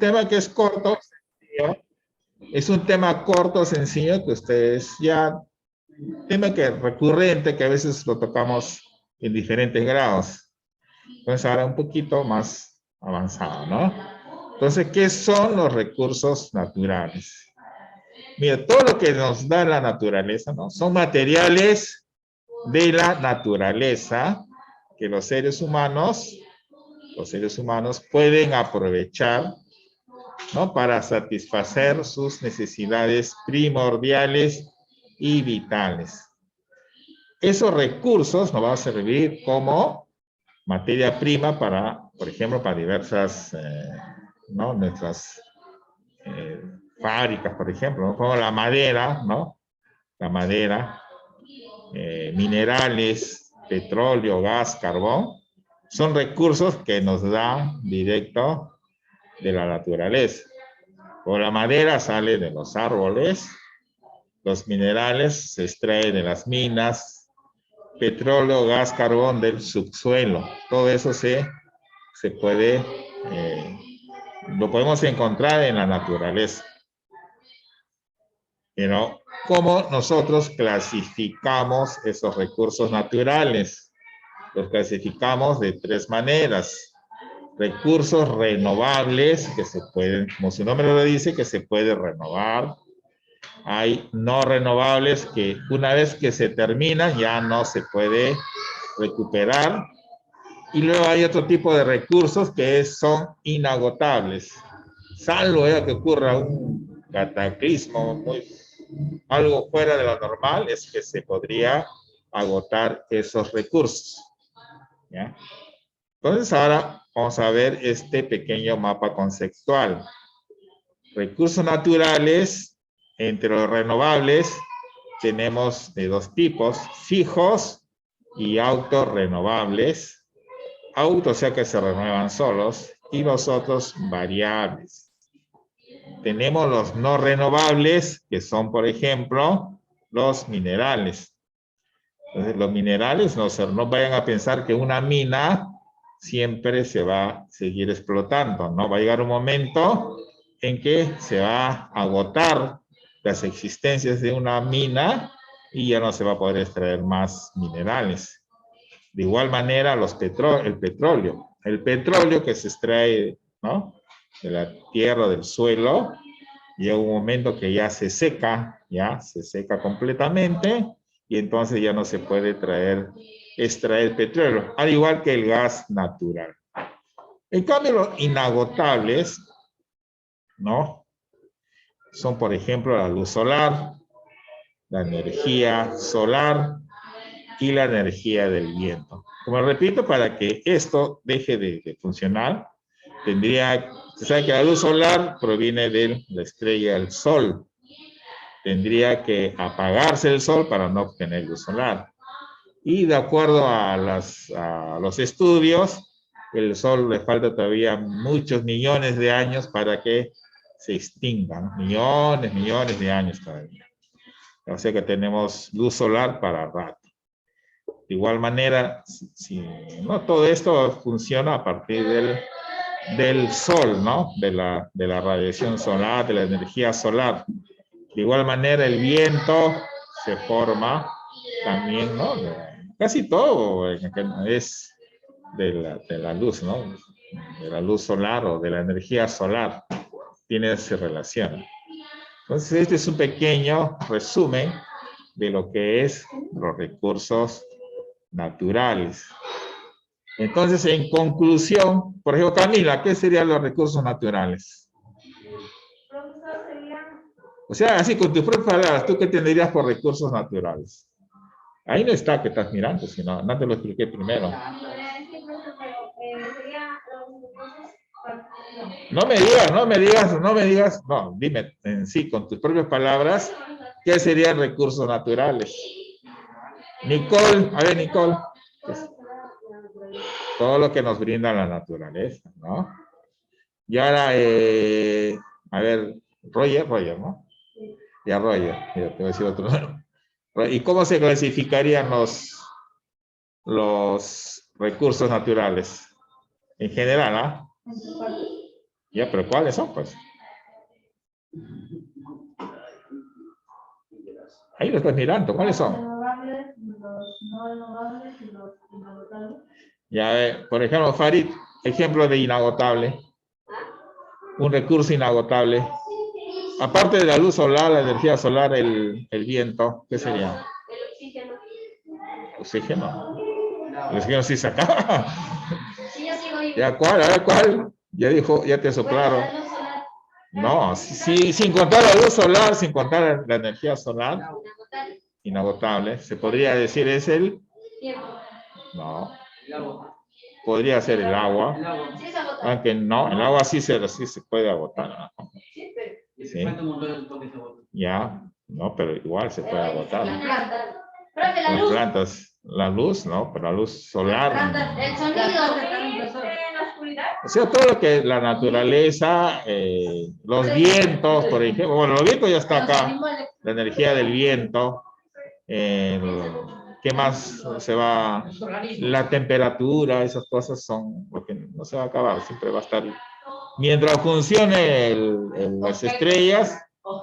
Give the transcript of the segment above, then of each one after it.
tema que es corto, sencillo. Es un tema corto, sencillo, que ustedes ya, tema que es recurrente, que a veces lo tocamos en diferentes grados. Entonces ahora un poquito más avanzado, ¿no? Entonces, ¿qué son los recursos naturales? Mira, todo lo que nos da la naturaleza, ¿no? Son materiales de la naturaleza que los seres humanos pueden aprovechar, ¿no? Para satisfacer sus necesidades primordiales y vitales. Esos recursos nos van a servir como materia prima para, por ejemplo, para diversas, ¿no? Nuestras fábricas, por ejemplo, ¿no? Como la madera, ¿no? La madera, minerales, petróleo, gas, carbón, son recursos que nos da directo de la naturaleza. O la madera sale de los árboles, los minerales se extraen de las minas, petróleo, gas, carbón del subsuelo. Todo eso se puede, lo podemos encontrar en la naturaleza. Pero, ¿cómo nosotros clasificamos esos recursos naturales? Los clasificamos de tres maneras. Recursos renovables que se pueden, como su nombre lo dice, que se puede renovar. Hay no renovables que una vez que se terminan ya no se puede recuperar. Y luego hay otro tipo de recursos que son inagotables. Salvo que ocurra un cataclismo, algo fuera de lo normal, es que se podría agotar esos recursos. ¿Ya? Entonces ahora vamos a ver este pequeño mapa conceptual. Recursos naturales, entre los renovables, tenemos de dos tipos, fijos y autorrenovables. Auto, o sea que se renuevan solos, y los otros variables. Tenemos los no renovables, que son, por ejemplo, los minerales. Entonces, los minerales, no vayan a pensar que una mina siempre se va a seguir explotando, ¿no? Va a llegar un momento en que se va a agotar las existencias de una mina y ya no se va a poder extraer más minerales. De igual manera, el petróleo que se extrae, ¿no? De la tierra, del suelo, llega un momento que ya se seca completamente y entonces ya no se puede extraer petróleo, al igual que el gas natural. En cambio, los inagotables, ¿no? Son, por ejemplo, la luz solar, la energía solar y la energía del viento. Como repito, para que esto deje de funcionar, se sabe que la luz solar proviene de la estrella del Sol. Tendría que apagarse el Sol para no obtener luz solar. Y de acuerdo a los estudios, el Sol le falta todavía muchos millones de años para que se extinga, ¿no? Millones de años todavía. O sea que tenemos luz solar para rato. De igual manera, ¿no? Todo esto funciona a partir del Sol, ¿no? De la radiación solar, de la energía solar. De igual manera, el viento se forma también, ¿no? Casi todo es de la luz, ¿no? De la luz solar o de la energía solar. Tiene esa relación. Entonces, este es un pequeño resumen de lo que es los recursos naturales. Entonces, en conclusión, por ejemplo, Camila, ¿qué serían los recursos naturales? O sea, así con tus propias palabras, ¿tú qué entenderías por recursos naturales? Ahí no está que estás mirando, sino no te lo expliqué primero. No, dime en sí, con tus propias palabras, ¿qué serían recursos naturales? Nicole, a ver, Nicole. Todo lo que nos brinda la naturaleza, ¿no? Y ahora, a ver, Roger, ¿no? Ya Roger, mira, te voy a decir otro. ¿Y cómo se clasificarían los recursos naturales? En general, ¿ah? Ya, pero ¿cuáles son, pues? Ahí lo estás mirando, ¿cuáles son? Los renovables, los no renovables y los inagotables. Ya, por ejemplo, Farid, ejemplo de inagotable. Un recurso inagotable. Aparte de la luz solar, la energía solar, el viento, ¿qué sería? El oxígeno. Oxígeno. El oxígeno sí se acaba. Sí, yo sigo vivo. ¿Ya cuál? A ver, ¿cuál? Ya dijo, ya te soplaron. Bueno, la luz solar. No, sí, sin contar la luz solar, sin contar la energía solar, Inagotable. inagotable, se podría decir es el... Tiempo. No. Podría ser el agua. Sí, es agotable. Aunque no, el agua sí se puede agotar, ¿no? Sí. Ya, no, pero igual se puede agotar. La planta. Profe, la Las luz. plantas, la luz, ¿no? Pero la luz solar. El sonido. En la oscuridad. O sea, todo lo que la naturaleza, los vientos, por ejemplo, bueno, los vientos ya está acá, la energía del viento, ¿qué más se va? La temperatura, esas cosas son lo que no se va a acabar, siempre va a estar. Mientras funcione las estrellas,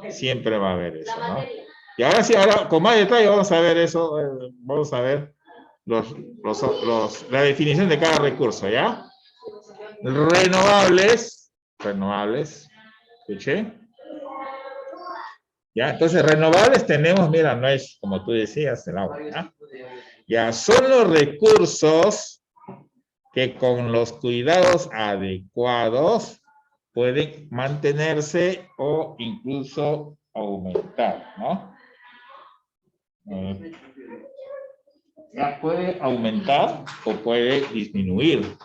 siempre va a haber eso, ¿no? Y ahora sí, ahora con más detalle vamos a ver eso, vamos a ver la definición de cada recurso, ¿ya? Renovables, escuché. Ya, entonces renovables tenemos, mira, no es como tú decías, el agua, ¿ya? Ya, son los recursos que con los cuidados adecuados pueden mantenerse o incluso aumentar, ¿no? Ya puede aumentar o puede disminuir,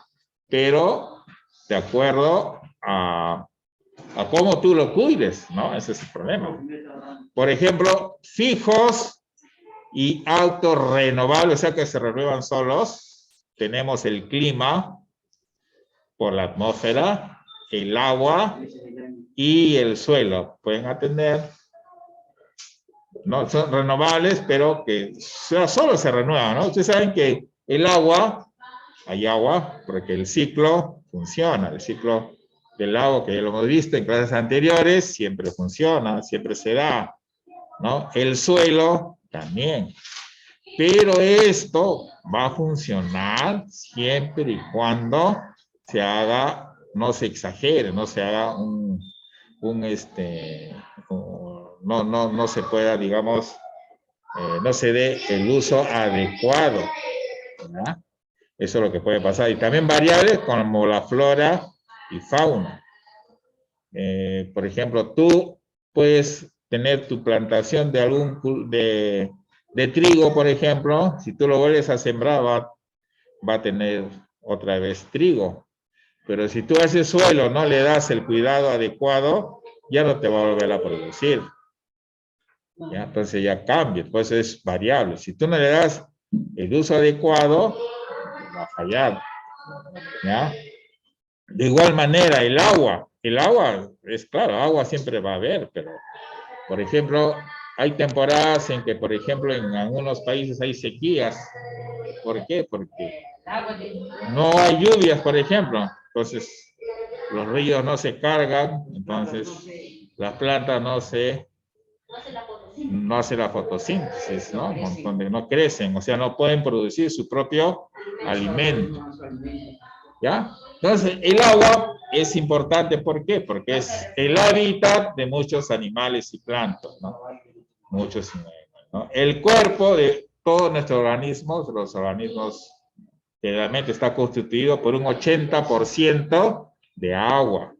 pero de acuerdo a cómo tú lo cuides, ¿no? Ese es el problema. Por ejemplo, fijos y autorrenovables, o sea que se renuevan solos. Tenemos el clima por la atmósfera, el agua y el suelo. Pueden atender, no son renovables, pero que solo se renuevan, ¿no? Ustedes saben que el agua, hay agua, porque el ciclo funciona, el ciclo del agua que ya lo hemos visto en clases anteriores, siempre funciona, siempre se da, ¿no? El suelo también. Pero esto va a funcionar siempre y cuando se haga, no se exagere, no se haga no se pueda, digamos, no se dé el uso adecuado, ¿verdad? Eso es lo que puede pasar. Y también variables como la flora y fauna. Por ejemplo, tú puedes tener tu plantación de trigo, por ejemplo, si tú lo vuelves a sembrar, va a tener otra vez trigo. Pero si tú a ese suelo no le das el cuidado adecuado, ya no te va a volver a producir. ¿Ya? Entonces ya cambia, pues es variable. Si tú no le das el uso adecuado, va a fallar. ¿Ya? De igual manera, el agua es claro, agua siempre va a haber, pero, por ejemplo, hay temporadas en que, por ejemplo, en algunos países hay sequías. ¿Por qué? Porque no hay lluvias, por ejemplo. Entonces, los ríos no se cargan, entonces las plantas no hacen la fotosíntesis, ¿no? Donde no crecen, o sea, no pueden producir su propio alimento. ¿Ya? Entonces, el agua es importante, ¿por qué? Porque es el hábitat de muchos animales y plantas, ¿no? Muchos animales, ¿no? El cuerpo de todos nuestros organismos, los organismos, generalmente está constituido por un 80% de agua.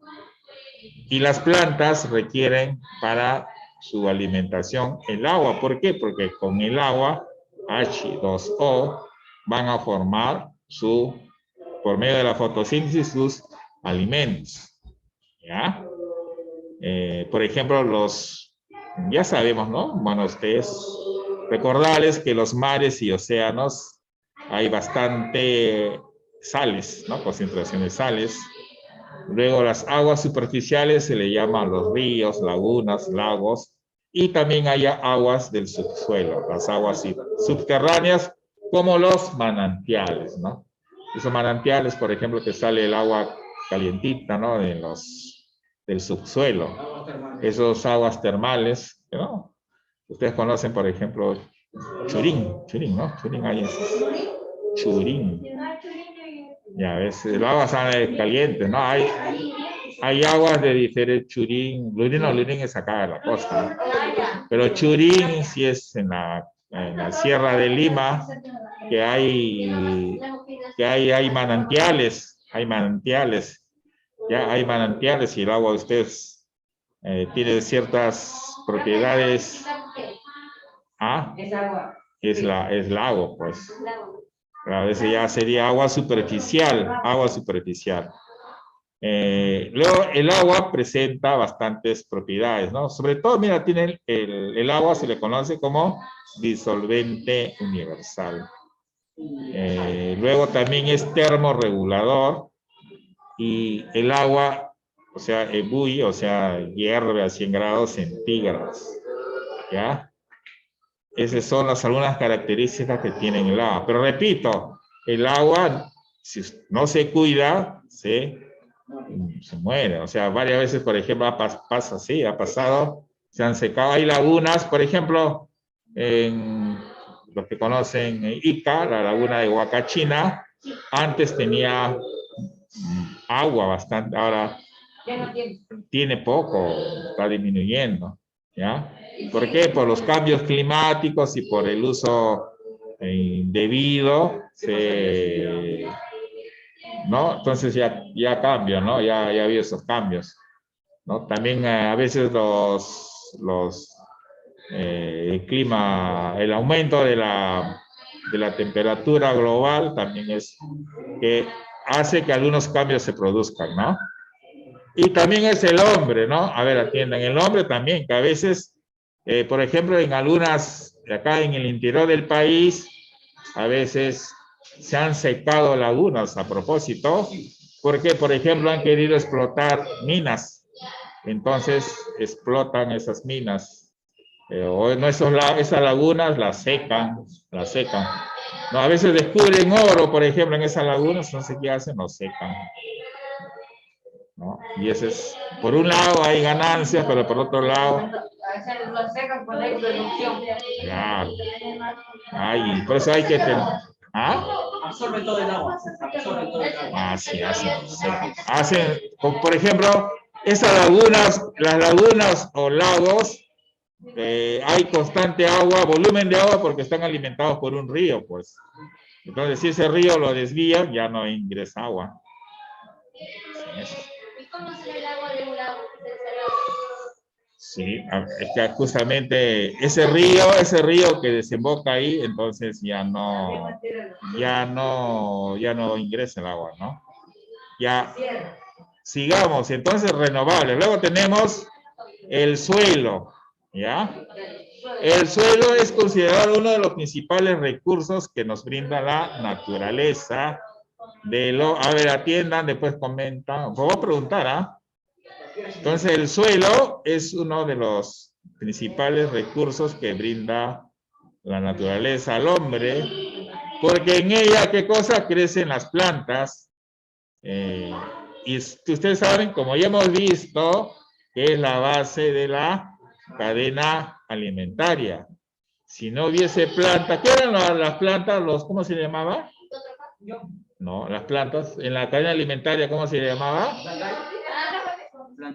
Y las plantas requieren para su alimentación el agua. ¿Por qué? Porque con el agua, H2O, van a formar por medio de la fotosíntesis, sus alimentos. ¿Ya? Por ejemplo, ya sabemos, ¿no? Bueno, ustedes recordarles que los mares y océanos hay bastante sales, ¿no? Concentraciones de sales. Luego las aguas superficiales se le llaman los ríos, lagunas, lagos, y también hay aguas del subsuelo, las aguas subterráneas, como los manantiales, ¿no? Esos manantiales, por ejemplo, que sale el agua calientita, ¿no? del subsuelo. Esos aguas termales, ¿no? Ustedes conocen, por ejemplo, Churín, ¿no? Churín, ahí es. Churín. Ya ves, el agua sale caliente, ¿no? Hay aguas de diferente Churín. Lurín es acá de la costa, ¿no? Pero Churín sí es en la Sierra de Lima, que hay manantiales, ya hay manantiales y el agua de ustedes tiene ciertas propiedades. ¿Ah? Es lago, pues. A veces ya sería agua superficial. Luego, el agua presenta bastantes propiedades, ¿no? Sobre todo, mira, tiene el agua se le conoce como disolvente universal. Luego también es termorregulador y el agua, o sea, ebulle, o sea, hierve a 100 grados centígrados, ¿ya? Esas son algunas características que tiene el agua. Pero repito, el agua, si no se cuida, se muere. O sea, varias veces, por ejemplo, pasa así, ha pasado, se han secado. Hay lagunas, por ejemplo, en los que conocen Ica, la laguna de Huacachina, antes tenía agua bastante, ahora tiene poco, está disminuyendo, ¿ya? ¿Por qué? Por los cambios climáticos y por el uso indebido, ¿no? Entonces ya cambia, ¿no? Ya ha habido esos cambios, ¿no? También a veces el clima, el aumento de la temperatura global también es que hace que algunos cambios se produzcan, ¿no? Y también es el hombre, ¿no? A ver, atiendan, el hombre también, que a veces, por ejemplo, en algunas, acá en el interior del país, a veces se han secado lagunas a propósito, porque, por ejemplo, han querido explotar minas. Entonces, explotan esas minas. O no, esas lagunas las secan. No, a veces descubren oro, por ejemplo, en esas lagunas, entonces, ¿qué hacen? Lo secan, ¿no? Y ese es, por un lado hay ganancias, pero por otro lado... Claro. Ay, por eso hay que tener... ¿Ah? Absorbe todo el agua. Ah, sí, hacen, por ejemplo, esas lagunas, las lagunas o lagos, hay constante agua, volumen de agua porque están alimentados por un río, pues. Entonces, si ese río lo desvía, ya no ingresa agua. ¿Y cómo será el agua de un lago? Sí, es que justamente ese río que desemboca ahí, entonces ya no ingresa el agua, ¿no? Ya, sigamos, entonces renovables. Luego tenemos el suelo, ¿ya? El suelo es considerado uno de los principales recursos que nos brinda la naturaleza. A ver, atiendan, después comentan. Voy a preguntar, ¿ah? Entonces, el suelo es uno de los principales recursos que brinda la naturaleza al hombre, porque en ella, ¿qué cosa? Crecen las plantas. Y ustedes saben, como ya hemos visto, que es la base de la cadena alimentaria. Si no hubiese planta, ¿qué eran las plantas? ¿Cómo se llamaba? No, las plantas. En la cadena alimentaria, ¿cómo se llamaba?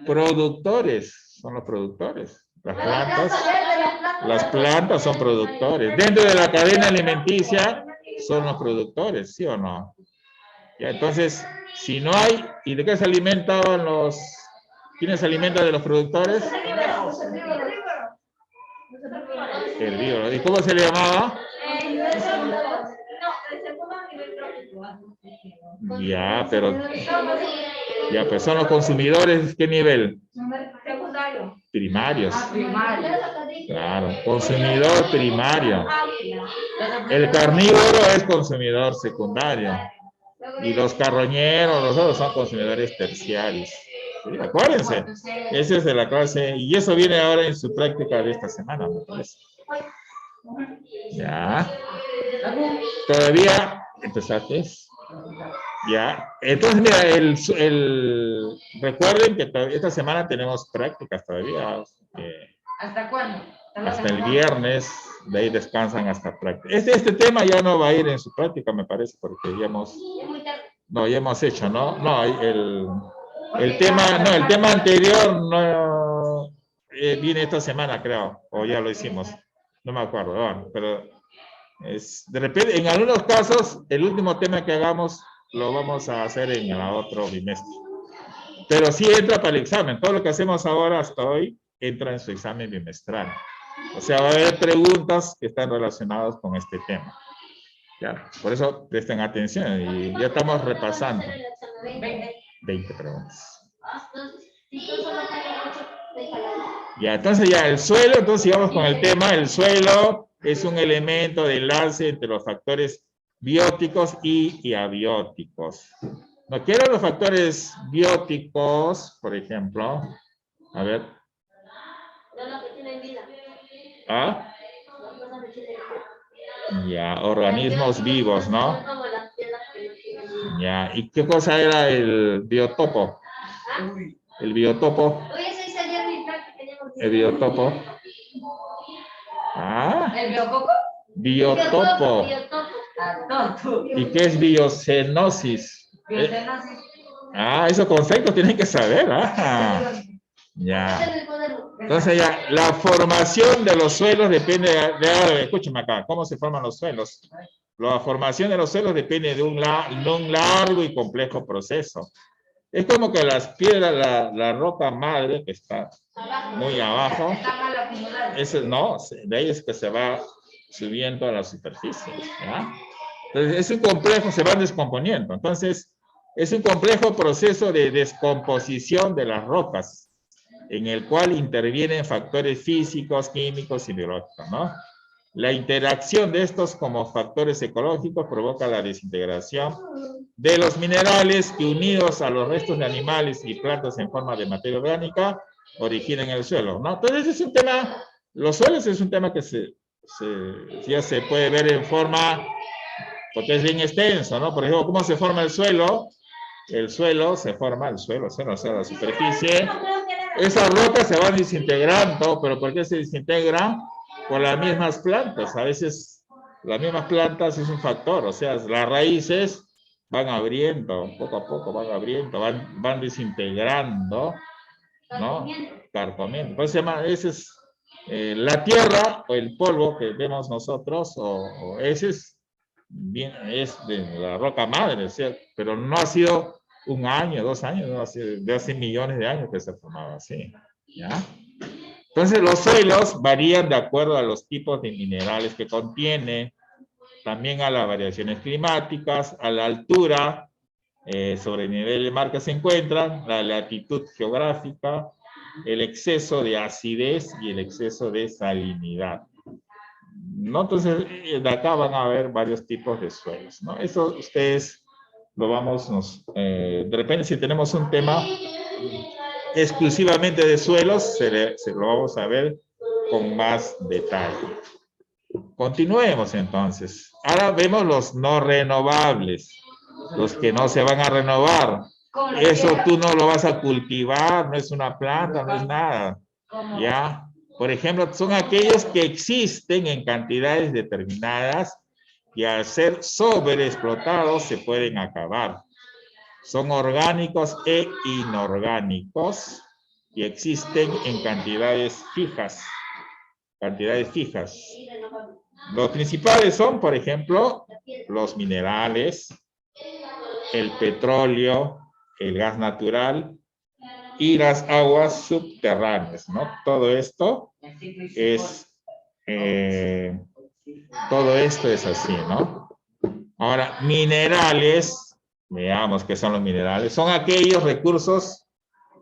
Productores, son los productores. Las plantas son productores. Dentro de la cadena alimenticia son los productores, ¿sí o no? Ya, entonces, si no hay, ¿y de qué se alimentaban quiénes se alimentan de los productores? Herbívoro. ¿Y cómo se le llamaba? Ya, pero son los consumidores, ¿qué nivel? Primarios. Claro, consumidor primario. El carnívoro es consumidor secundario. Y los carroñeros, los otros son consumidores terciarios. Sí, acuérdense, ese es de la clase, y eso viene ahora en su práctica de esta semana, me parece. Ya. ¿Todavía empezaste? Ya, entonces mira, recuerden que esta semana tenemos prácticas todavía. ¿Hasta cuándo? Hasta el viernes, de ahí descansan hasta práctica. Este tema ya no va a ir en su práctica, me parece, porque ya hemos hecho, ¿no? No, el tema anterior no viene esta semana, creo, o ya lo hicimos. No me acuerdo, bueno, pero de repente, en algunos casos, el último tema que hagamos lo vamos a hacer en el otro bimestre. Pero sí entra para el examen. Todo lo que hacemos ahora hasta hoy entra en su examen bimestral. O sea, va a haber preguntas que están relacionadas con este tema. ¿Ya? Por eso presten atención y ya estamos repasando. 20 preguntas. Ya, entonces ya el suelo, entonces sigamos con el tema. El suelo es un elemento de enlace entre los factores bióticos y abióticos. No quiero los factores bióticos, por ejemplo. A ver. ¿Ah? Ya, organismos vivos, ¿no? Ya, ¿y qué cosa era el biotopo? El biotopo. El biotopo. ¿Ah? ¿El biococo? Biotopo. ¿Y qué es biocenosis? Biocenosis. Esos conceptos tienen que saber. Ya. Entonces ya, la formación de los suelos depende escúchame acá, ¿cómo se forman los suelos? La formación de los suelos depende de un largo y complejo proceso. Es como que las piedras, la roca madre, que está muy abajo, no, de ahí es que se va subiendo a la superficie. ¿Ya? Entonces, es un complejo, se van descomponiendo. Entonces, es un complejo proceso de descomposición de las rocas, en el cual intervienen factores físicos, químicos y biológicos, ¿no? La interacción de estos como factores ecológicos provoca la desintegración de los minerales que, unidos a los restos de animales y plantas en forma de materia orgánica, originan el suelo, ¿no? Entonces es un tema, los suelos es un tema que ya se puede ver en forma, porque es bien extenso, ¿no? Por ejemplo, ¿cómo se forma el suelo? El suelo se forma, o sea, la superficie. Esas rocas se van desintegrando, pero ¿por qué se desintegran? Por las mismas plantas. A veces las mismas plantas es un factor, o sea, las raíces van abriendo, poco a poco van abriendo, van desintegrando, ¿no? Carcomiendo. Entonces se llama, ese es la tierra o el polvo que vemos nosotros, o ese es de la roca madre, ¿cierto? Pero no ha sido 1 año, 2 años, no, de hace millones de años que se formaba así, ¿ya? Entonces los suelos varían de acuerdo a los tipos de minerales que contiene, también a las variaciones climáticas, a la altura sobre el nivel del mar que se encuentran, la latitud geográfica, el exceso de acidez y el exceso de salinidad, ¿no? Entonces, de acá van a haber varios tipos de suelos, ¿no? Eso ustedes lo vamos, de repente si tenemos un tema exclusivamente de suelos, se lo vamos a ver con más detalle. Continuemos entonces. Ahora vemos los no renovables, los que no se van a renovar. Eso tú no lo vas a cultivar, no es una planta, no es nada. ¿Ya? Por ejemplo, son aquellos que existen en cantidades determinadas y al ser sobreexplotados se pueden acabar. Son orgánicos e inorgánicos y existen en cantidades fijas. Los principales son, por ejemplo, los minerales, el petróleo, el gas natural y las aguas subterráneas, ¿no? Todo esto es así, ¿no? Ahora, minerales, veamos qué son los minerales. Son aquellos recursos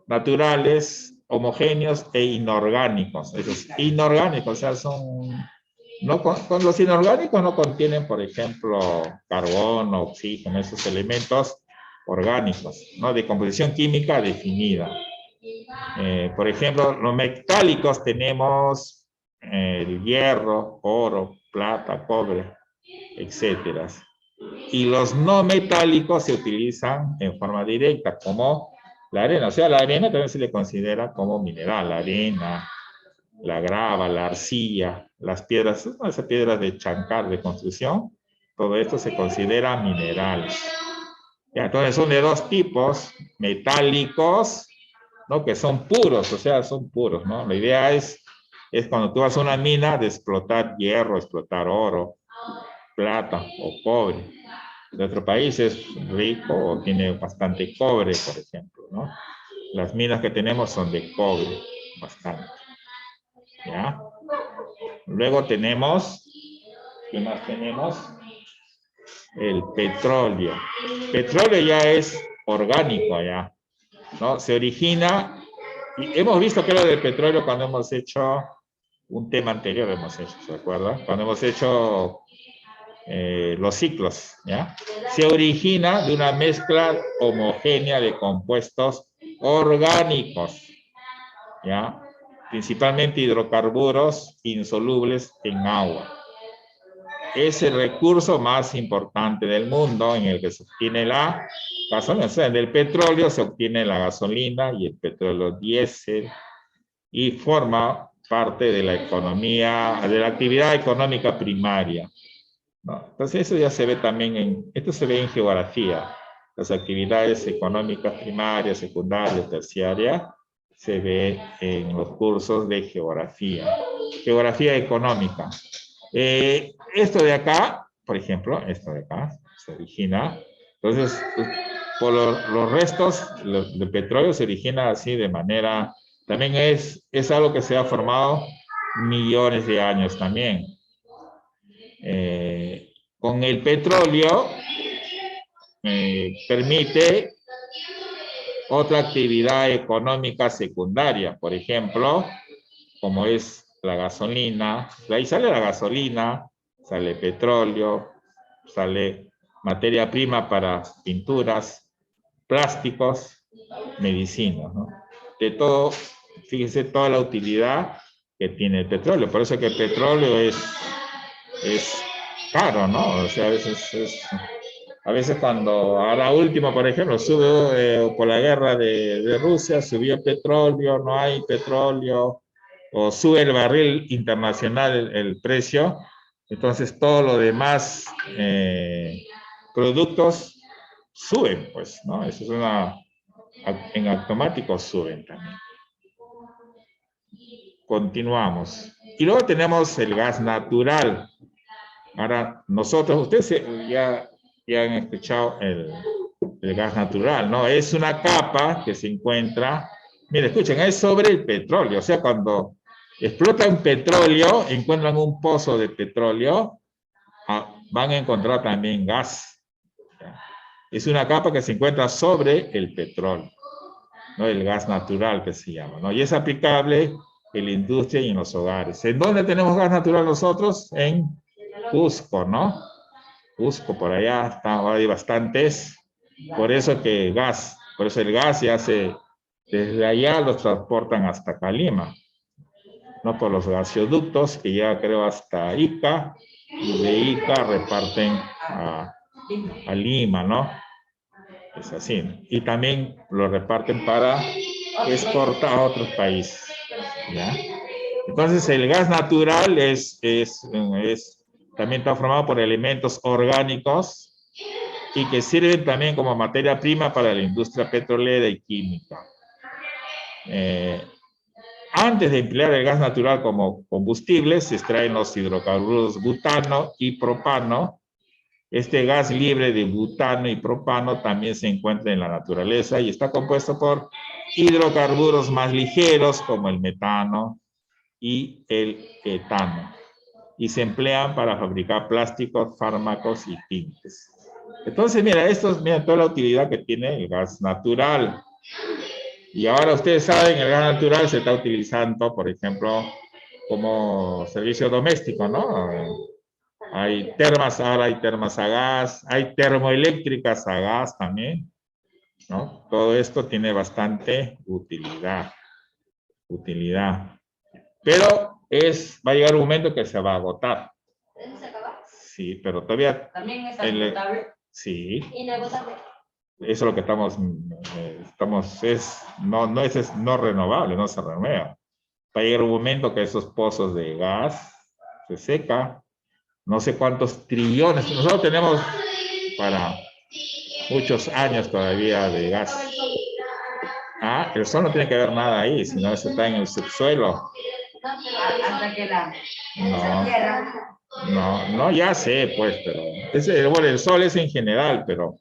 naturales, homogéneos e inorgánicos. Esos inorgánicos, o sea, son... No, con los inorgánicos no contienen, por ejemplo, carbono, oxígeno, esos elementos orgánicos, ¿no? De composición química definida. Por ejemplo, los metálicos tenemos el hierro, oro, plata, cobre, etcétera. Y los no metálicos se utilizan en forma directa, como la arena. O sea, la arena también se le considera como mineral. La arena, la grava, la arcilla, las piedras, esas piedras de chancar de construcción, todo esto se considera minerales. Ya, entonces son de dos tipos, metálicos, ¿no? Que son puros, o sea, son puros, ¿no? La idea es cuando tú vas a una mina de explotar hierro, explotar oro, plata o cobre. Nuestro país es rico o tiene bastante cobre, por ejemplo, ¿no? Las minas que tenemos son de cobre, bastante. ¿Ya? Luego tenemos, ¿qué más tenemos? El petróleo. Petróleo ya es orgánico, ya, ¿no? Se origina, y hemos visto que lo del petróleo cuando hemos hecho un tema anterior, hemos hecho, ¿se acuerda? Cuando hemos hecho los ciclos, ¿ya? Se origina de una mezcla homogénea de compuestos orgánicos, ¿ya? Principalmente hidrocarburos insolubles en agua. Es el recurso más importante del mundo en el que se obtiene la gasolina. O sea, del petróleo se obtiene la gasolina y el petróleo diésel y forma parte de la economía, de la actividad económica primaria, ¿no? Entonces eso ya se ve también esto se ve en geografía. Las actividades económicas primarias, secundarias, terciarias, se ve en los cursos de geografía. Geografía económica. Esto de acá, por ejemplo, esto de acá, se origina. Entonces, por los restos de petróleo se origina así de manera, también es algo que se ha formado millones de años también. Con el petróleo permite otra actividad económica secundaria, por ejemplo, como es la gasolina. De ahí sale la gasolina, sale petróleo, sale materia prima para pinturas, plásticos, medicinas, ¿no? De todo, fíjense toda la utilidad que tiene el petróleo. Por eso que el petróleo es caro, ¿no? O sea, a veces cuando, ahora último, por ejemplo, sube por la guerra de Rusia, subió el petróleo, no hay petróleo, o sube el barril internacional el precio, entonces todo lo demás productos suben, pues, ¿no? Eso es en automático suben también. Continuamos. Y luego tenemos el gas natural. Ahora, nosotros, ustedes ya han escuchado el gas natural, ¿no? Es una capa que se encuentra, miren, escuchen, es sobre el petróleo. O sea, cuando explotan petróleo, encuentran un pozo de petróleo, van a encontrar también gas. Es una capa que se encuentra sobre el petróleo, ¿no? El gas natural que se llama, ¿no? Y es aplicable en la industria y en los hogares. ¿En dónde tenemos gas natural nosotros? En Cusco, ¿no? Cusco, por allá hay bastantes. Por eso el gas ya desde allá lo transportan hasta Calima, ¿no? Por los gasoductos que ya creo hasta Ica, y de Ica reparten a Lima, ¿no? Es así, ¿no? Y también lo reparten para exportar a otros países, ¿ya? Entonces el gas natural también está formado por elementos orgánicos y que sirven también como materia prima para la industria petrolera y química. Antes de emplear el gas natural como combustible, se extraen los hidrocarburos butano y propano. Este gas libre de butano y propano también se encuentra en la naturaleza y está compuesto por hidrocarburos más ligeros como el metano y el etano. Y se emplean para fabricar plásticos, fármacos y tintes. Entonces, mira, mira toda la utilidad que tiene el gas natural. Y ahora ustedes saben, el gas natural se está utilizando, por ejemplo, como servicio doméstico, ¿no? Hay termas, ahora hay termas a gas, hay termoeléctricas a gas también, ¿no? Todo esto tiene bastante utilidad. Pero va a llegar un momento que se va a agotar. ¿Se acaba? Sí, pero todavía, También es el- agotable. sí, Inagotable. eso es lo que no renovable, no se renueva. Va a llegar un momento que esos pozos de gas se seca, no sé cuántos trillones, nosotros tenemos para muchos años todavía de gas. Ah, el sol no tiene que ver nada ahí, sino eso está en el subsuelo. Hasta que la No, tierra. no, ya sé, pues, pero bueno, el sol es en general, pero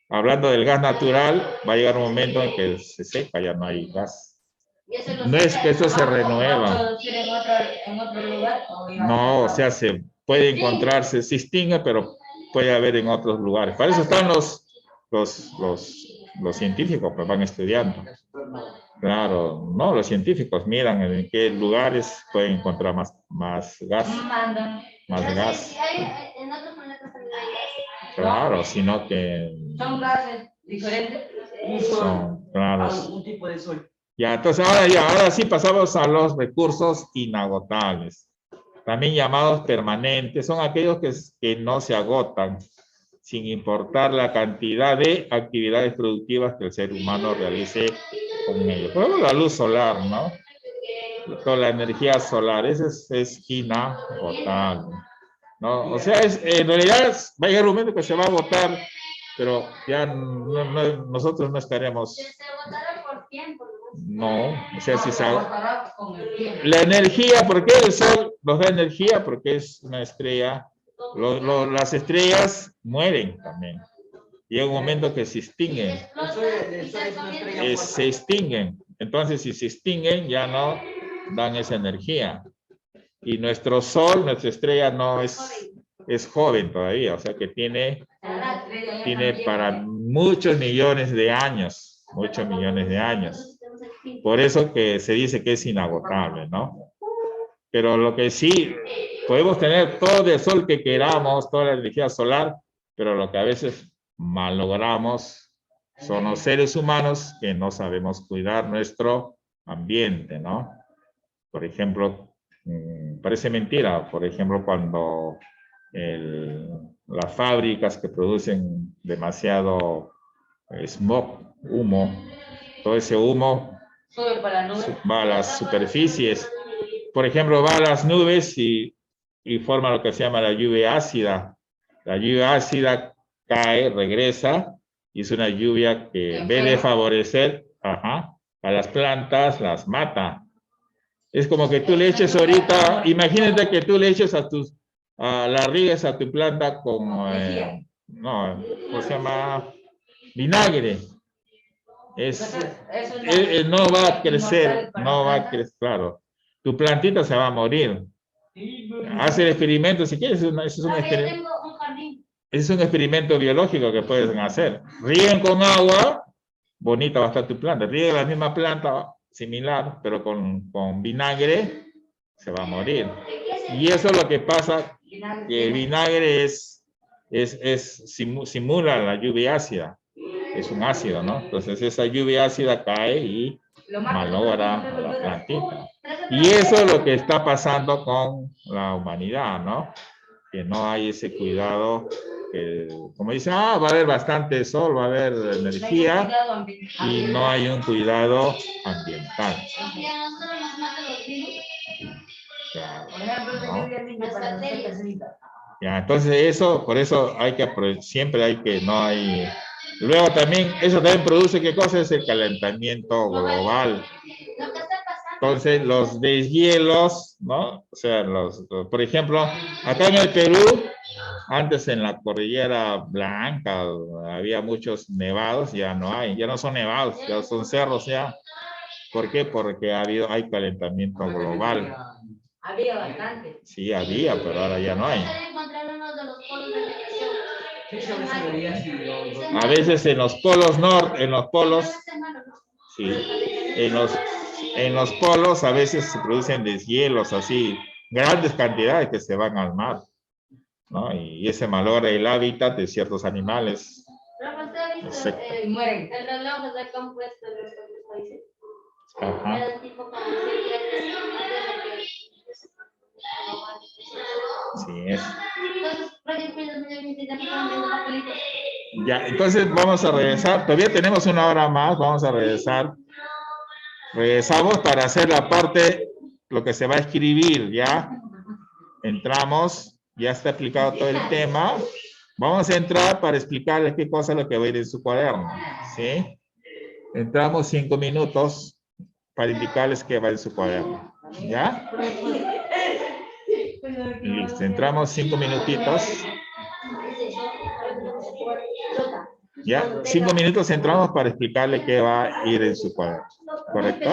hablando del gas natural, va a llegar un momento en que se seca, ya no hay gas. No es que eso se renueva. En otro lugar. No, o sea, se puede encontrarse, se extingue, pero puede haber en otros lugares. Para eso están los científicos que van estudiando. Claro, no, los científicos miran en qué lugares pueden encontrar más gas, Mandan. más gas. En otros planetas también hay gas. Claro, sino que Son gases diferentes. son, claro. Algún tipo de sol. Ya, entonces ahora sí pasamos a los recursos inagotables, también llamados permanentes, son aquellos que no se agotan, sin importar la cantidad de actividades productivas que el ser humano realice con ellos. Por ejemplo, la luz solar, ¿no? Toda la energía solar, esa es inagotable, ¿no? O sea, en realidad va a llegar un momento que se va a agotar, pero ya nosotros no estaremos. Se agotará por tiempo, No, o sea, si se agotará con el tiempo. la energía, ¿por qué el sol nos da energía? Porque es una estrella. Las estrellas mueren también. Llega un momento que se extinguen. El sol es una estrella Se muerta. extinguen. Entonces, si se extinguen, ya no dan esa energía. Y nuestro sol, nuestra estrella, no es joven todavía. O sea, que tiene para muchos millones de años. Muchos millones de años. Por eso que se dice que es inagotable, ¿no? Pero lo que sí, podemos tener todo el sol que queramos, toda la energía solar, pero lo que a veces malogramos son los seres humanos que no sabemos cuidar nuestro ambiente, ¿no? Por ejemplo, parece mentira, por ejemplo, cuando las fábricas que producen demasiado smog, humo, todo ese humo Sube para la nube. va a las superficies. Por ejemplo, va a las nubes y forma lo que se llama la lluvia ácida. La lluvia ácida cae, regresa, y es una lluvia que en vez de favorecer a las plantas, las mata. Es como que tú le eches ahorita, imagínate que tú le eches la riegues a tu planta con, no, ¿cómo se llama? Vinagre. No va a crecer, no va a crecer, claro. Tu plantita se va a morir. Haz el experimento, si quieres, ese es un experimento. Tengo un jardín. Es un experimento biológico que pueden hacer. Rieguen con agua, bonita va a estar tu planta. Rieguen la misma planta, similar, pero con vinagre, se va a morir. Y eso es lo que pasa, que el vinagre simula la lluvia ácida. Es un ácido, ¿no? Entonces esa lluvia ácida cae y malogra a la plantita. Y eso es lo que está pasando con la humanidad, ¿no? Que no hay ese cuidado, como dice, va a haber bastante sol, va a haber energía, y no hay un cuidado ambiental. Aunque a nosotros nos matan los virus, Claro, Por ejemplo, esta ¿no? lluvia limpia para los pececitos. Ya, entonces por eso hay que siempre hay que, no hay. Luego también, eso también produce, ¿qué cosa? Es el calentamiento global. lo que está pasando. Entonces, los deshielos, ¿no? O sea, por ejemplo, acá en el Perú, antes en la cordillera Blanca había muchos nevados, ya no hay, ya no son nevados, ya son cerros ya. ¿Por qué? Porque hay calentamiento global. Había bastante. Sí, había, pero ahora ya no hay. Están encontrando uno de los polos de vegetación. Sí, sobre eso debería ser. A veces en los polos norte, en los polos, sí, en los polos a veces se producen deshielos así, grandes cantidades que se van al mar, ¿no? Y ese malogra el hábitat de ciertos animales. Rafa, ¿usted ha visto Exacto. Mueren. el reloj de compuesto de nuestros países? Ajá. Era tipo como 100 años antes de que... Sí, es. Entonces, Ya, entonces vamos a regresar. Todavía tenemos una hora más. Vamos a regresar. Regresamos para hacer la parte, lo que se va a escribir, ¿ya? Entramos, ya está explicado todo el tema. Vamos a entrar para explicarles qué cosa es lo que va a ir en su cuaderno, ¿sí? Entramos 5 minutos para indicarles qué va en su cuaderno, ¿ya? Listo, entramos 5 minutitos. Ya, 5 minutos entramos para explicarle qué va a ir en su cuaderno, ¿correcto?